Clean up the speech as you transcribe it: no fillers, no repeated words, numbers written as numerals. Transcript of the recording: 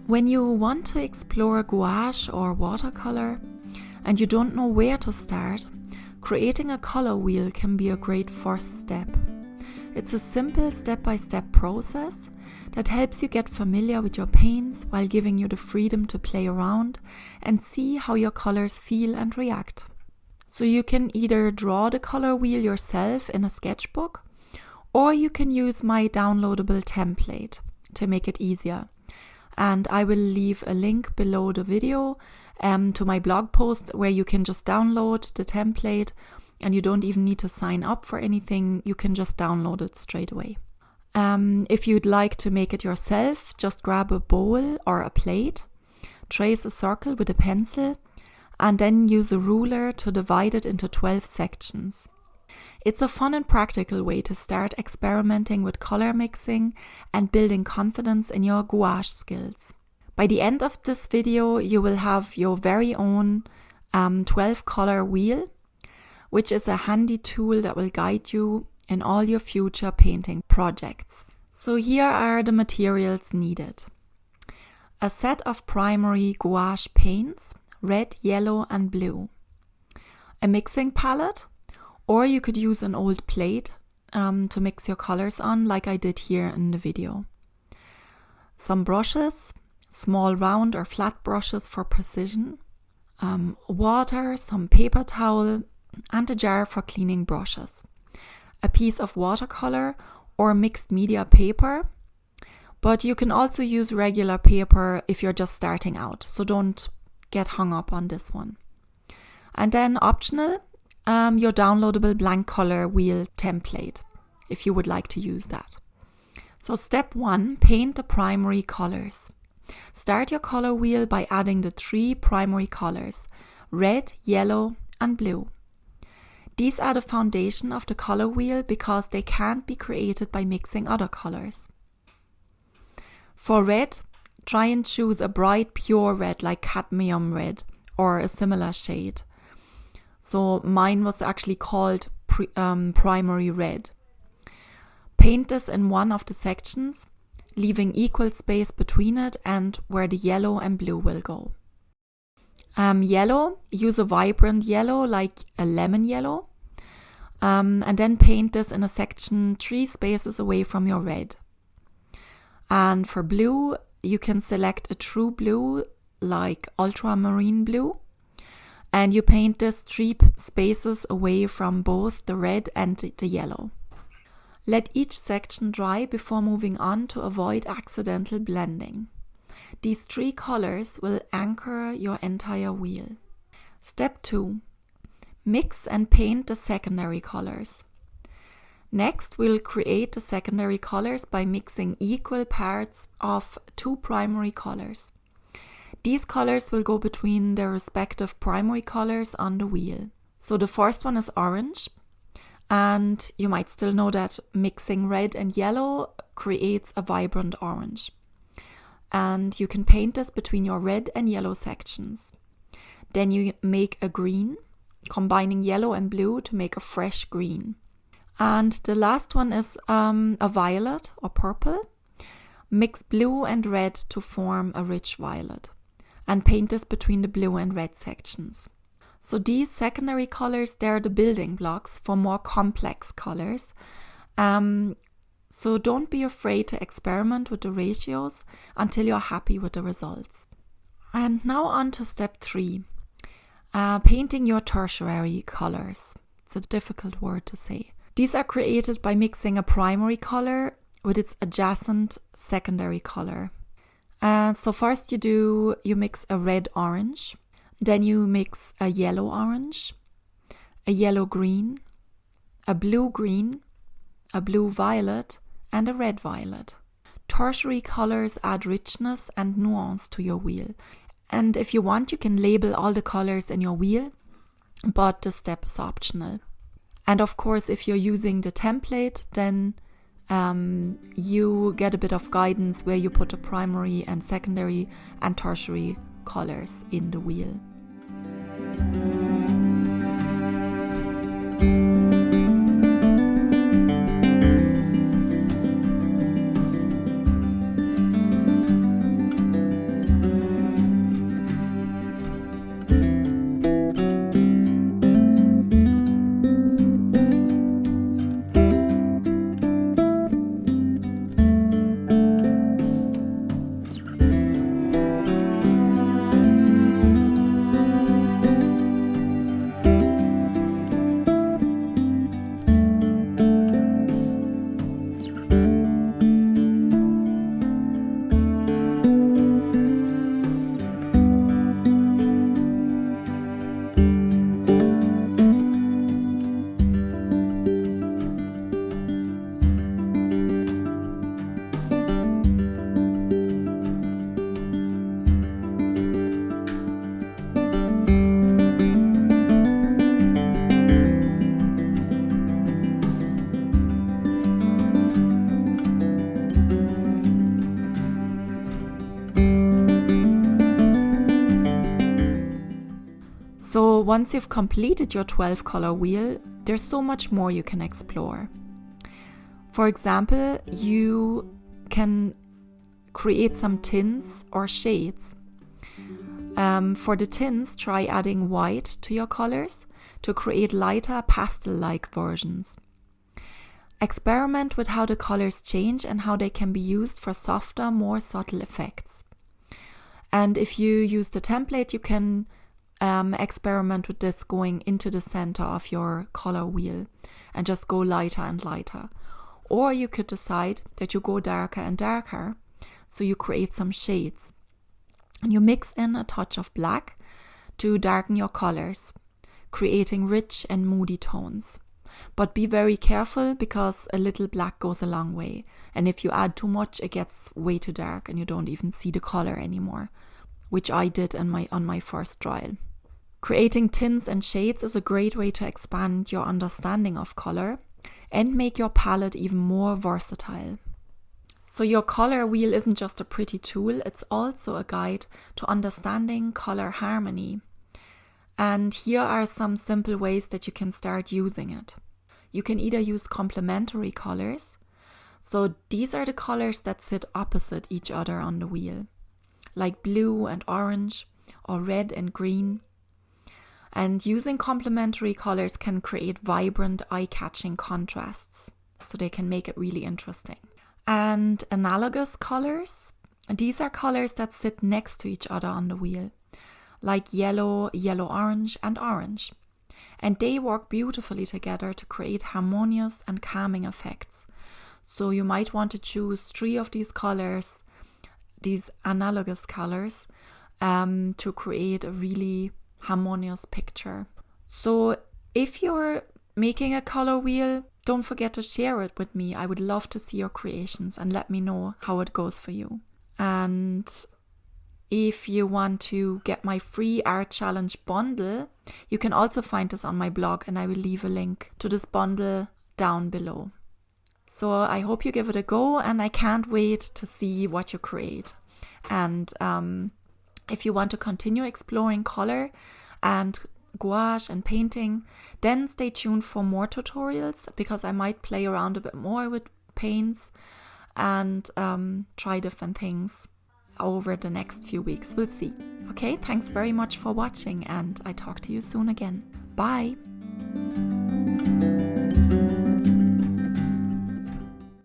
When you want to explore gouache or watercolor and you don't know where to start, creating a color wheel can be a great first step. It's a simple step-by-step process that helps you get familiar with your paints while giving you the freedom to play around and see how your colors feel and react. So you can either draw the color wheel yourself in a sketchbook, or you can use my downloadable template to make it easier. And I will leave a link below the video to my blog post where you can just download the template and you don't even need to sign up for anything. You can just download it straight away. If you'd like to make it yourself, just grab a bowl or a plate, trace a circle with a pencil, and then use a ruler to divide it into 12 sections. It's a fun and practical way to start experimenting with color mixing and building confidence in your gouache skills. By the end of this video, you will have your very own 12 color wheel, which is a handy tool that will guide you in all your future painting projects. So here are the materials needed. A set of primary gouache paints, red, yellow and blue. A mixing palette, or you could use an old plate to mix your colors on, like I did here in the video. Some brushes, small round or flat brushes for precision, water, some paper towel, and a jar for cleaning brushes. A piece of watercolor or mixed media paper, but you can also use regular paper if you're just starting out, so don't get hung up on this one. And then optional, your downloadable blank color wheel template, if you would like to use that. So step 1, paint the primary colors. Start your color wheel by adding the 3 primary colors, red, yellow and blue. These are the foundation of the color wheel because they can't be created by mixing other colors. For red, try and choose a bright pure red like cadmium red or a similar shade. So mine was actually called primary red. Paint this in one of the sections, leaving equal space between it and where the yellow and blue will go. Yellow, use a vibrant yellow like a lemon yellow, and then paint this in a section 3 spaces away from your red. And for blue, you can select a true blue like ultramarine blue, and you paint this 3 spaces away from both the red and the yellow. Let each section dry before moving on to avoid accidental blending. These 3 colors will anchor your entire wheel. Step 2. Mix and paint the secondary colors. Next, we'll create the secondary colors by mixing equal parts of 2 primary colors. These colors will go between their respective primary colors on the wheel. So the first one is orange, and you might still know that mixing red and yellow creates a vibrant orange. And you can paint this between your red and yellow sections. Then you make a green, combining yellow and blue to make a fresh green. And the last one is a violet or purple. Mix blue and red to form a rich violet, and paint this between the blue and red sections. So these secondary colors, they're the building blocks for more complex colors. So don't be afraid to experiment with the ratios until you're happy with the results. And now on to step 3, painting your tertiary colors. It's a difficult word to say. These are created by mixing a primary color with its adjacent secondary color. So first you mix a red-orange, then you mix a yellow-orange, a yellow-green, a blue-green, a blue-violet, and a red-violet. Tertiary colors add richness and nuance to your wheel. And if you want, you can label all the colors in your wheel, but the step is optional. And of course, if you're using the template, then you get a bit of guidance where you put the primary and secondary and tertiary colors in the wheel. So once you've completed your 12 color wheel, there's so much more you can explore. For example, you can create some tints or shades. For the tints, try adding white to your colors to create lighter pastel-like versions. Experiment with how the colors change and how they can be used for softer, more subtle effects. And if you use the template, you can experiment with this going into the center of your color wheel and just go lighter and lighter. Or you could decide that you go darker and darker, so you create some shades. And you mix in a touch of black to darken your colors, creating rich and moody tones. But be very careful, because a little black goes a long way. And if you add too much, it gets way too dark and you don't even see the color anymore, which I did on my first trial. Creating tints and shades is a great way to expand your understanding of color and make your palette even more versatile. So your color wheel isn't just a pretty tool, it's also a guide to understanding color harmony. And here are some simple ways that you can start using it. You can either use complementary colors. So these are the colors that sit opposite each other on the wheel, like blue and orange or red and green. And using complementary colors can create vibrant, eye-catching contrasts, so they can make it really interesting. And analogous colors, these are colors that sit next to each other on the wheel, like yellow, yellow-orange, and orange. And they work beautifully together to create harmonious and calming effects. So you might want to choose 3 of these colors, these analogous colors, to create a really harmonious picture. So if you're making a color wheel, don't forget to share it with me. I would love to see your creations and let me know how it goes for you. And if you want to get my free art challenge bundle, you can also find this on my blog, and I will leave a link to this bundle down below. So I hope you give it a go, and I can't wait to see what you create. And if you want to continue exploring color and gouache and painting, then stay tuned for more tutorials, because I might play around a bit more with paints and try different things over the next few weeks. We'll see. Okay, thanks very much for watching, and I talk to you soon again. Bye!